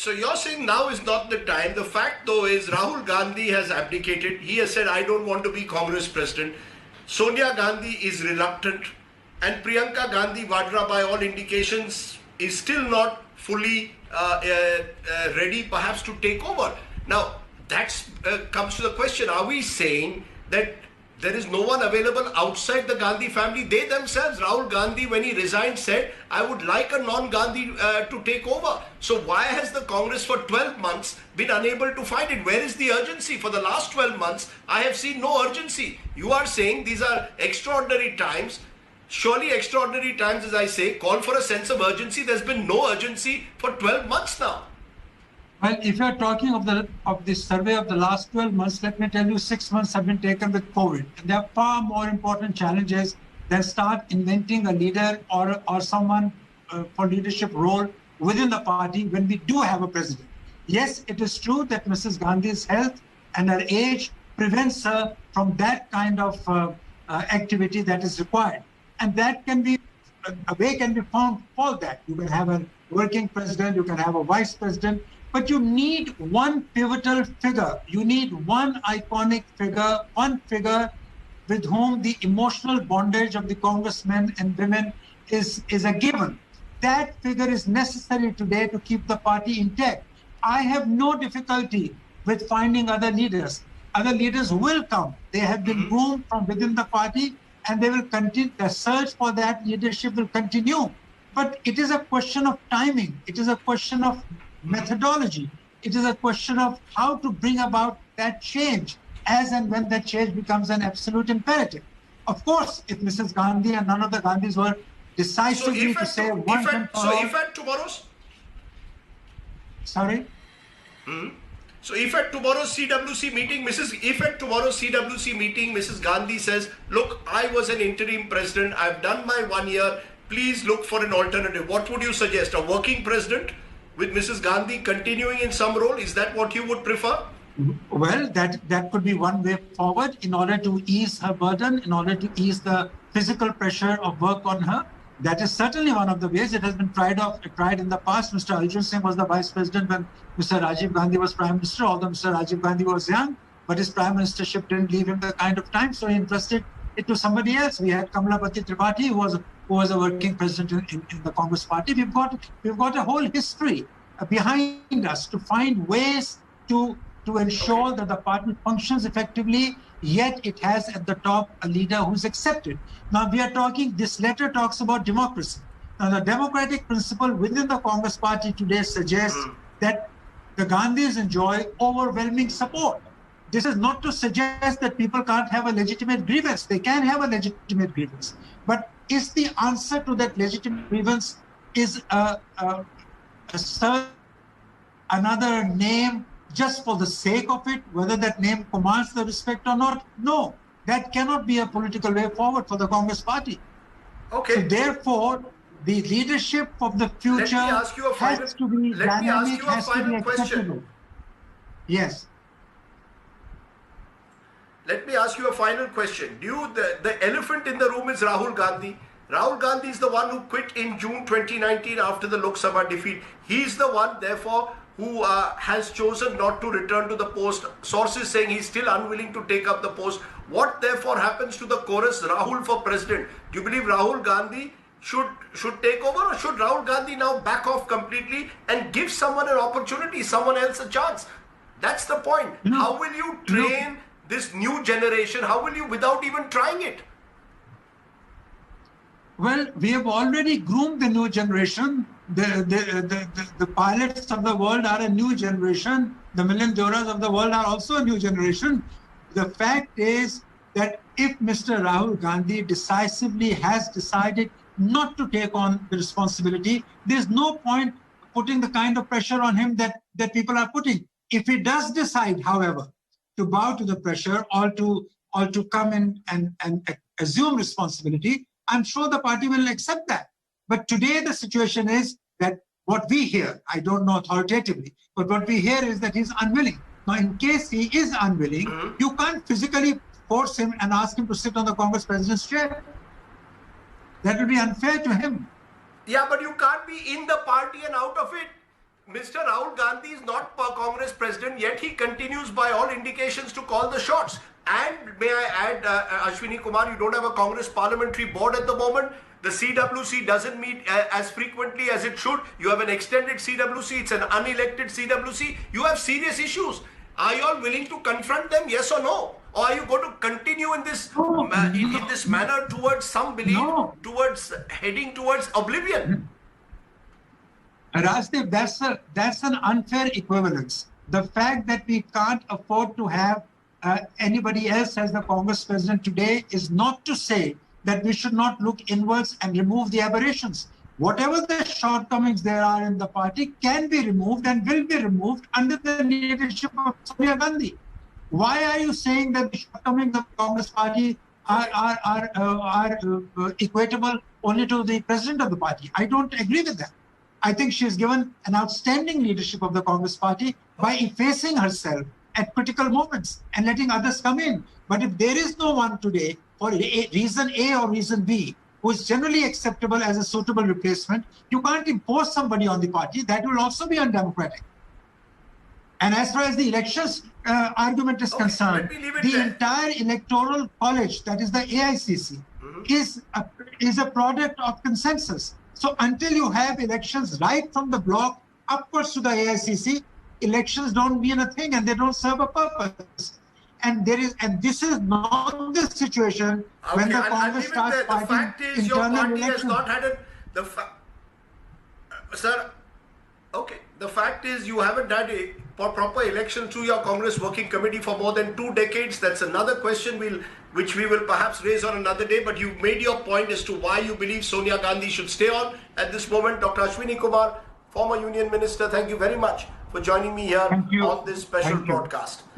So you're saying now is not the time. The fact though is Rahul Gandhi has abdicated. He has said, I don't want to be Congress president. Sonia Gandhi is reluctant. And Priyanka Gandhi Vadra, by all indications, is still not fully ready perhaps to take over. Now, that comes to the question, are we saying that there is no one available outside the Gandhi family? They themselves, Rahul Gandhi, when he resigned, said, I would like a non-Gandhi to take over. So why has the Congress for 12 months been unable to find it? Where is the urgency? For the last 12 months, I have seen no urgency. You are saying these are extraordinary times. Surely extraordinary times, as I say, call for a sense of urgency. There's been no urgency for 12 months now. Well, if you're talking of the survey of the last 12 months, let me tell you, 6 months have been taken with COVID. And there are far more important challenges than start inventing a leader or someone for leadership role within the party when we do have a president. Yes, it is true that Mrs. Gandhi's health and her age prevents her from that kind of activity that is required. And that can be, a way can be found for that. You can have a working president, you can have a vice president, but you need one pivotal figure. You need one iconic figure, one figure with whom the emotional bondage of the congressmen and women is a given. That figure is necessary today to keep the party intact. I have no difficulty with finding other leaders. Other leaders will come. They have been groomed from within the party, and they will continue. The search for that leadership will continue. But it is a question of timing. It is a question of methodology. It is a question of how to bring about that change as and when that change becomes an absolute imperative. Of course, if Mrs. Gandhi and none of the Gandhis were decisively to say one and for all. So if at tomorrow's... Sorry? So if at tomorrow's CWC meeting, Mrs. Gandhi says, look, I was an interim president. I've done my 1 year. Please look for an alternative. What would you suggest? A working president with Mrs. Gandhi continuing in some role? Is that what you would prefer? Well, that could be one way forward in order to ease her burden, in order to ease the physical pressure of work on her. That is certainly one of the ways. It has been tried in the past. Mr. Arjun Singh was the vice president when Mr. Rajiv Gandhi was prime minister, although Mr. Rajiv Gandhi was young, but his prime ministership didn't leave him the kind of time, so he entrusted it to somebody else. We had Kamalapati Tripathi, who was a working president in the Congress party. We've got a whole history behind us to find ways to ensure that the party functions effectively, yet it has at the top a leader who's accepted. Now we are talking, this letter talks about democracy. Now the democratic principle within the Congress party today suggests that the Gandhis enjoy overwhelming support. This is not to suggest that people can't have a legitimate grievance. They can have a legitimate grievance. But is the answer to that legitimate grievance is another name just for the sake of it, whether that name commands the respect or not? No, that cannot be a political way forward for the Congress party. Okay. So therefore, the leadership of the future has to be dynamic, has to be acceptable. Yes. Let me ask you a final question. The elephant in the room is Rahul Gandhi. Rahul Gandhi is the one who quit in June 2019 after the Lok Sabha defeat. He's the one, therefore, who has chosen not to return to the post. Sources saying he's still unwilling to take up the post. What therefore happens to the chorus Rahul for president? Do you believe Rahul Gandhi should take over, or should Rahul Gandhi now back off completely and give someone an opportunity, someone else a chance? That's the point. How will you train this new generation? How will you, without even trying it? Well, we have already groomed the new generation. The pilots of the world are a new generation. The Milind Deoras of the world are also a new generation. The fact is that if Mr. Rahul Gandhi decisively has decided not to take on the responsibility, there's no point putting the kind of pressure on him that people are putting. If he does decide, however, to bow to the pressure or to come in and assume responsibility, I'm sure the party will accept that. But today the situation is that what we hear, I don't know authoritatively, but what we hear is that he's unwilling. Now, in case he is unwilling, you can't physically force him and ask him to sit on the Congress president's chair. That would be unfair to him. Yeah, but you can't be in the party and out of it. Mr. Rahul Gandhi is not Congress president, yet he continues by all indications to call the shots. And may I add, Ashwini Kumar, you don't have a Congress parliamentary board at the moment. The CWC doesn't meet as frequently as it should. You have an extended CWC, it's an unelected CWC. You have serious issues. Are you all willing to confront them, yes or no? Or are you going to continue in this in this manner towards some belief, towards heading towards oblivion? Rajdeep, that's an unfair equivalence. The fact that we can't afford to have anybody else as the Congress president today is not to say that we should not look inwards and remove the aberrations. Whatever the shortcomings there are in the party can be removed and will be removed under the leadership of Sonia Gandhi. Why are you saying that the shortcomings of the Congress party are equatable only to the president of the party? I don't agree with that. I think she has given an outstanding leadership of the Congress party by effacing herself at critical moments and letting others come in. But if there is no one today, for reason A or reason B, who is generally acceptable as a suitable replacement, you can't impose somebody on the party. That will also be undemocratic. And as far as the elections argument is concerned, the entire electoral college, that is the AICC, is a product of consensus. So until you have elections right from the block upwards to the AICC, elections don't mean a thing and they don't serve a purpose. And this is not the situation when the Congress starts fighting. The fact is, your party has not had sir. Okay, the fact is you haven't had a proper election through your Congress Working Committee for more than 2 decades. That's another question which we will perhaps raise on another day. But you've made your point as to why you believe Sonia Gandhi should stay on at this moment. Dr. Ashwini Kumar, former Union Minister, thank you very much for joining me here on this special broadcast.